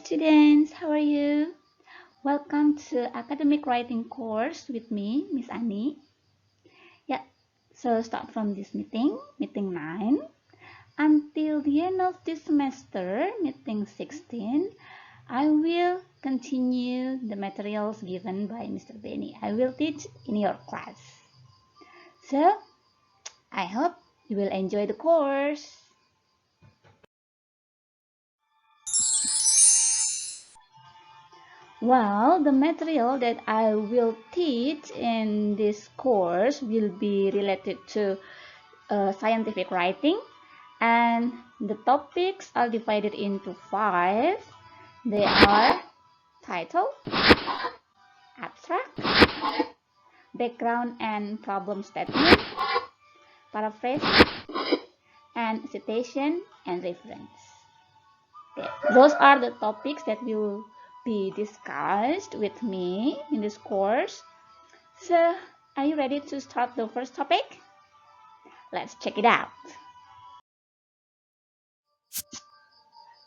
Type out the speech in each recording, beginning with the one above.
students, how are you? Welcome to academic writing course with me, Miss Annie. Yeah, so start from this meeting 9, until the end of this semester, meeting 16, I will continue the materials given by Mr. Benny. I will teach in your class. So, I hope you will enjoy the course. Well, the material that I will teach in this course will be related to scientific writing, and the topics are divided into 5. They are title, abstract, background and problem statement, paraphrase, and citation and reference. Okay. Those are the topics that will be discussed with me in this course. So, are you ready to start the first topic? Let's check it out.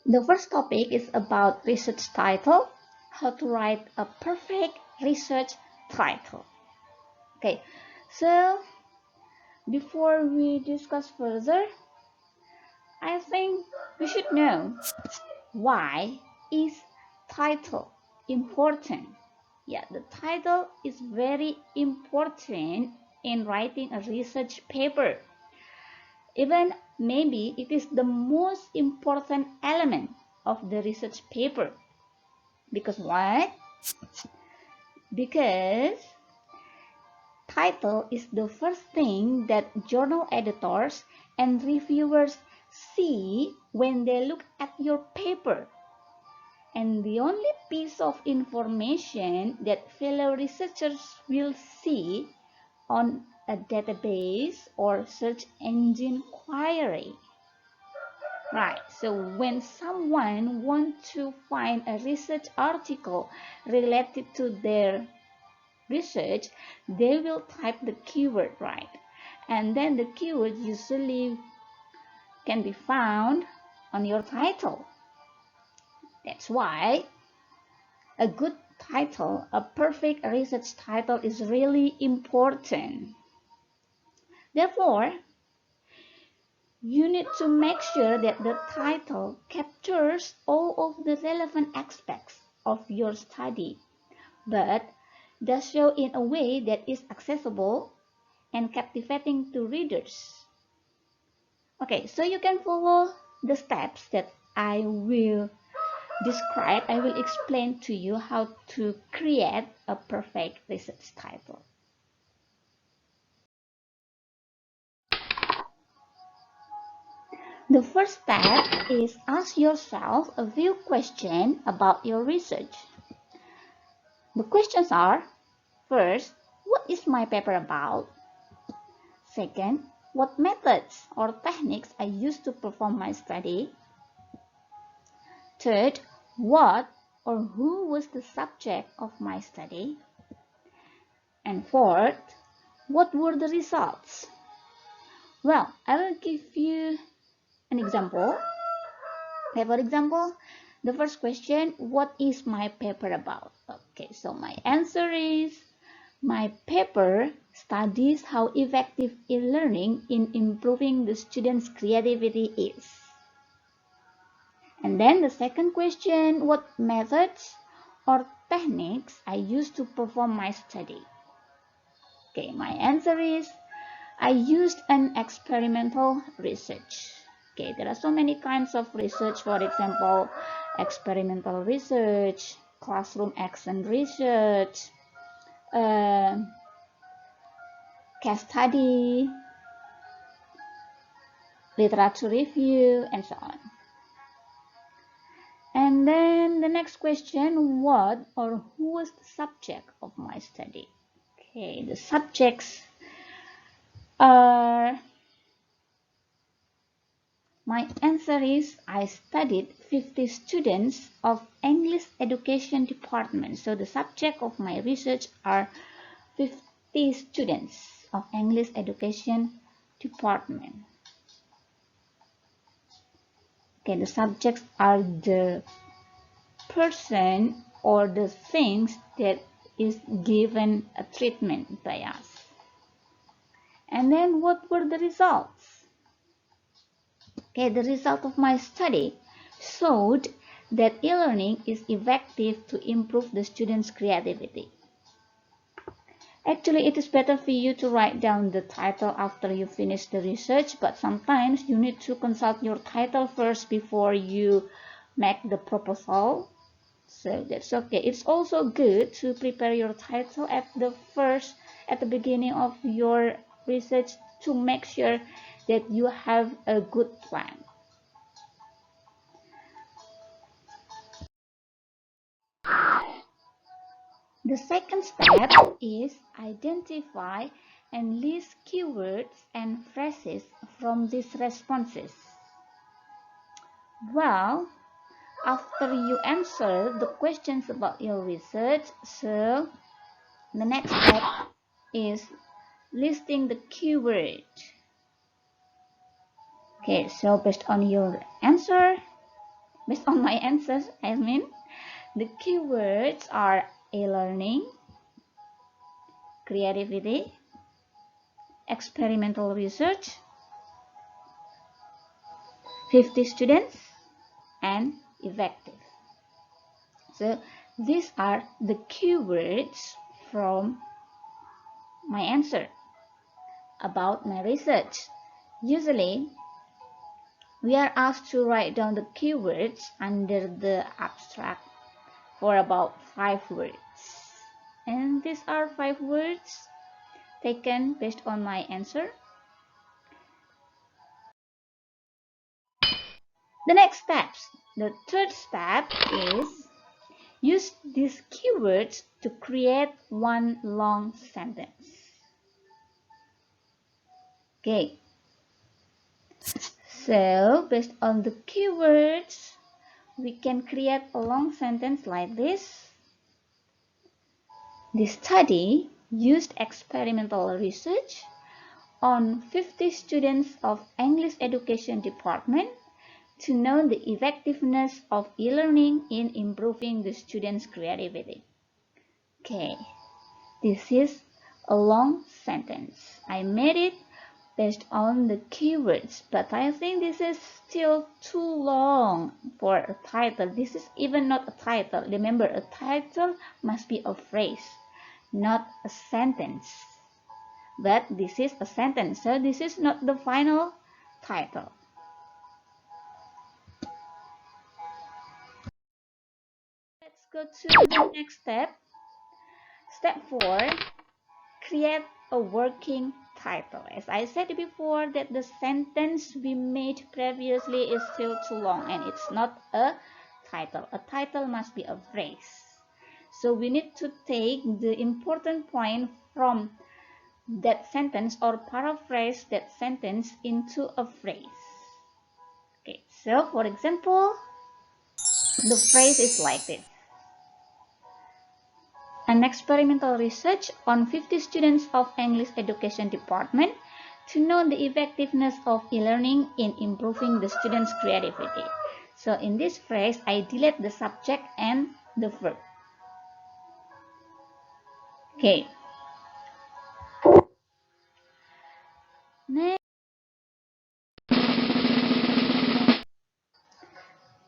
The first topic is about research title, how to write a perfect research title. Okay, so before we discuss further, I think we should know why is title important. Yeah, the title is very important in writing a research paper. Even maybe it is the most important element of the research paper. Because what? Because title is the first thing that journal editors and reviewers see when they look at your paper. And the only piece of information that fellow researchers will see on a database or search engine query. Right, so when someone wants to find a research article related to their research, they will type the keyword, right? And then the keyword usually can be found on your title. That's why a good title, a perfect research title, is really important. Therefore, you need to make sure that the title captures all of the relevant aspects of your study, but does so in a way that is accessible and captivating to readers. Okay, so you can follow the steps that I will describe. I will explain to you how to create a perfect research title. The first step is ask yourself a few questions about your research. The questions are, first, what is my paper about? Second, what methods or techniques I use to perform my study? Third, what or who was the subject of my study? And fourth, what were the results? Well, I will give you an example. Okay, for example, the first question, what is my paper about? Okay, so my answer is, my paper studies how effective e-learning in improving the students' creativity is. And then the second question, what methods or techniques I use to perform my study? Okay, my answer is, I used an experimental research. Okay, there are so many kinds of research, for example, experimental research, classroom action research, case study, literature review, and so on. And then the next question, what or who was the subject of my study? Okay, the subjects are, my answer is, I studied 50 students of English education department. So the subject of my research are 50 students of English education department. Okay, the subjects are the person or the things that is given a treatment by us. And then what were the results? Okay, the result of my study showed that e-learning is effective to improve the students' creativity. Actually, it is better for you to write down the title after you finish the research, but sometimes you need to consult your title first before you make the proposal. So that's okay. It's also good to prepare your title at the beginning of your research to make sure that you have a good plan. The second step is identify and list keywords and phrases from these responses. Well, after you answer the questions about your research, so the next step is listing the keyword. Okay, so based on my answers, the keywords are e-learning, creativity, experimental research, 50 students, and effective. So these are the keywords from my answer about my research. Usually, we are asked to write down the keywords under the abstract for about 5 words. And these are 5 words taken based on my answer. The next steps. The third step is use these keywords to create one long sentence. Okay. So, based on the keywords, we can create a long sentence like this. The study used experimental research on 50 students of English Education Department to know the effectiveness of e-learning in improving the students' creativity. Okay, this is a long sentence. I made it based on the keywords, but I think this is still too long for a title. This is even not a title. Remember, a title must be a phrase, not a sentence. But this is a sentence, so this is not the final title. Let's go to the next step. Step 4, create a working title. As I said before, that the sentence we made previously is still too long and it's not a title. A title must be a phrase. So we need to take the important point from that sentence or paraphrase that sentence into a phrase. Okay, so for example, the phrase is like this. An experimental research on 50 students of English Education Department to know the effectiveness of e-learning in improving the students' creativity. So in this phrase, I delete the subject and the verb. Okay. Next,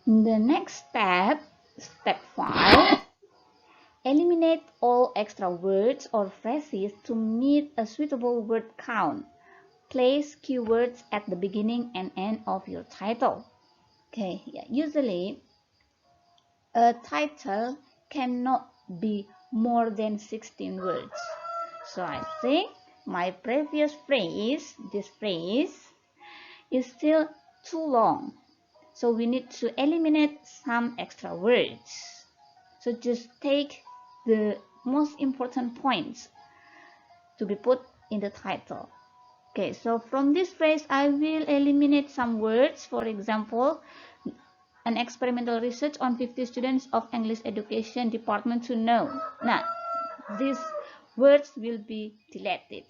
the next step, step 5, eliminate all extra words or phrases to meet a suitable word count. Place keywords at the beginning and end of your title. Okay, yeah, usually a title cannot be more than 16 words. So I think my previous phrase, this phrase, is still too long. So we need to eliminate some extra words. So just take the most important points to be put in the title. Okay, so from this phrase, I will eliminate some words. For example, an experimental research on 50 students of English Education Department to know. Now, these words will be deleted.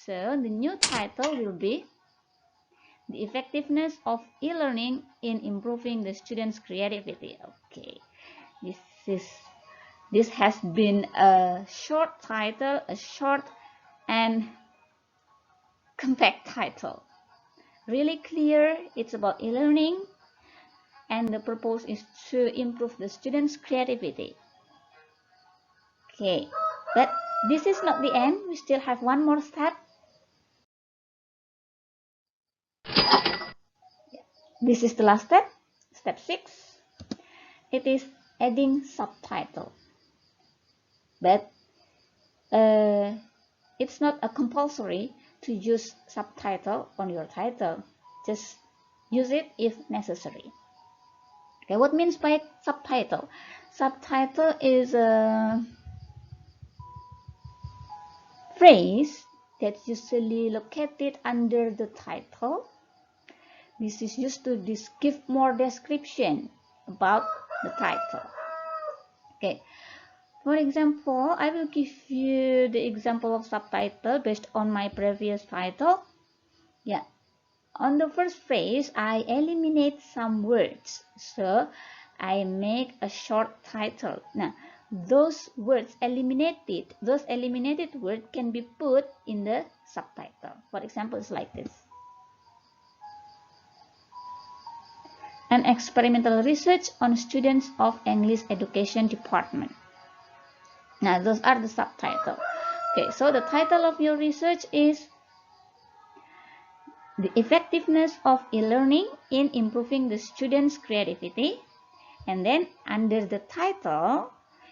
So, the new title will be The Effectiveness of E-Learning in Improving the Students' Creativity. Okay. This is this has been a short title, a short and compact title. Really clear. It's about e-learning, and the purpose is to improve the students' creativity. Okay, but this is not the end. We still have one more step. This is the last step, step 6. It is adding subtitle. But it's not a compulsory to use subtitle on your title. Just use it if necessary. Okay, what means by subtitle? Subtitle is a phrase that's usually located under the title. This is used to give more description about the title. Okay, for example, I will give you the example of subtitle based on my previous title. Yeah, on the first phrase, I eliminate some words, so I make a short title. Now, those eliminated words can be put in the subtitle. For example, it's like this. An experimental research on students of English education department. Now, those are the subtitle. Okay, so the title of your research is The Effectiveness of E-Learning in Improving the Students' Creativity. And then under the title,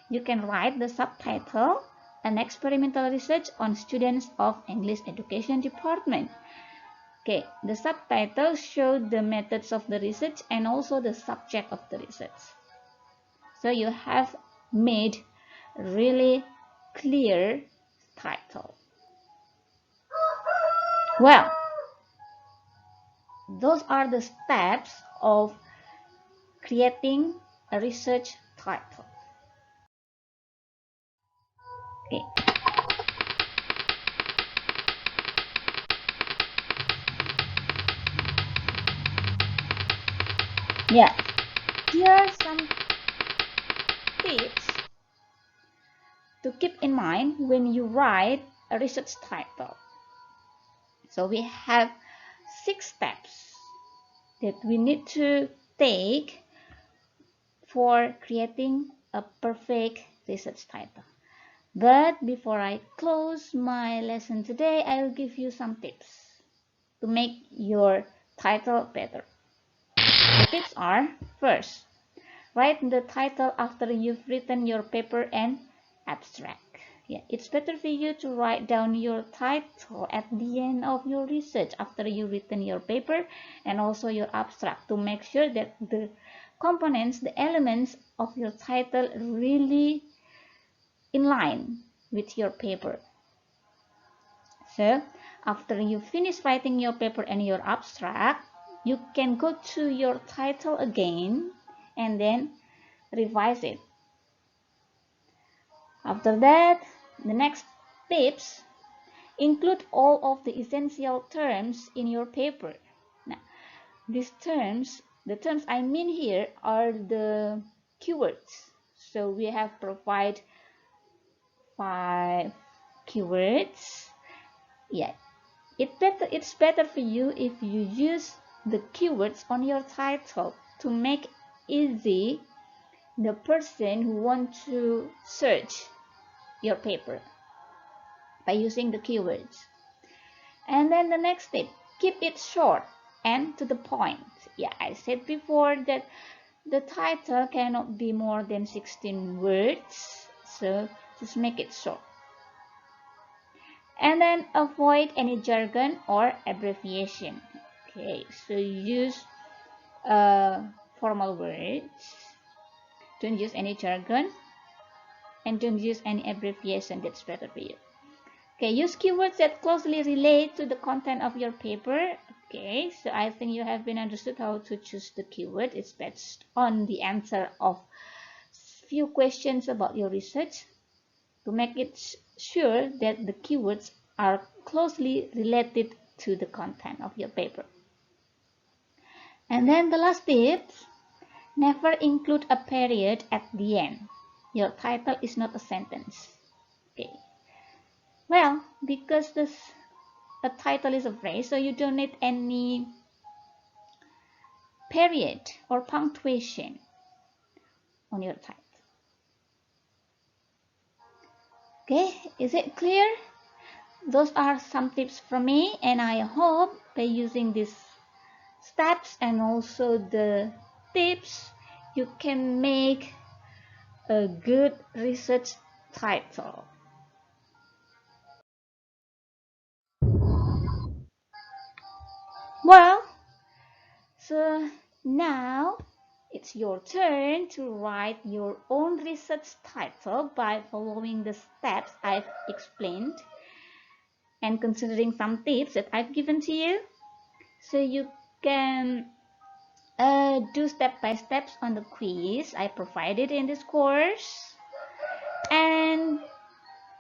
you can write the subtitle, An Experimental Research on Students of English Education Department. Okay, the subtitle shows the methods of the research and also the subject of the research. So you have made really clear title. Well, those are the steps of creating a research title. Okay. Yeah, here are some tips to keep in mind when you write a research title. So we have 6 steps that we need to take for creating a perfect research title. But before I close my lesson today, I will give you some tips to make your title better. The tips are, first, write the title after you've written your paper and abstract. Yeah, it's better for you to write down your title at the end of your research after you've written your paper and also your abstract to make sure that the components, the elements of your title really in line with your paper. So, after you finish writing your paper and your abstract, you can go to your title again and then revise it. After that, the next tips include all of the essential terms in your paper. Now, these terms, the terms I mean here are the keywords. So we have provided 5 keywords. Yeah, it's better for you if you use the keywords on your title to make easy the person who wants to search your paper by using the keywords. And then the next tip, keep it short and to the point. Yeah, I said before that the title cannot be more than 16 words, so just make it short. And then avoid any jargon or abbreviation. Okay, so use formal words. Don't use any jargon and don't use any abbreviation. That's better for you. Okay, use keywords that closely relate to the content of your paper. Okay, so I think you have been understood how to choose the keyword. It's based on the answer of few questions about your research to make it sure that the keywords are closely related to the content of your paper. And then the last tip, Never include a period at the end. Your title is not a sentence. Okay. Well, because a title is a phrase, so you don't need any period or punctuation on your title. Okay, is it clear? Those are some tips from me, and I hope by using these steps and also the tips, you can make a good research title. Well, so now it's your turn to write your own research title by following the steps I've explained and considering some tips that I've given to you. So you can do step by steps on the quiz I provided in this course. And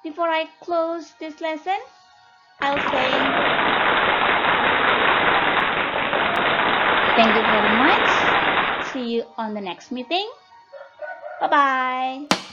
before I close this lesson, I'll say thank you very much. See you on the next meeting. Bye bye.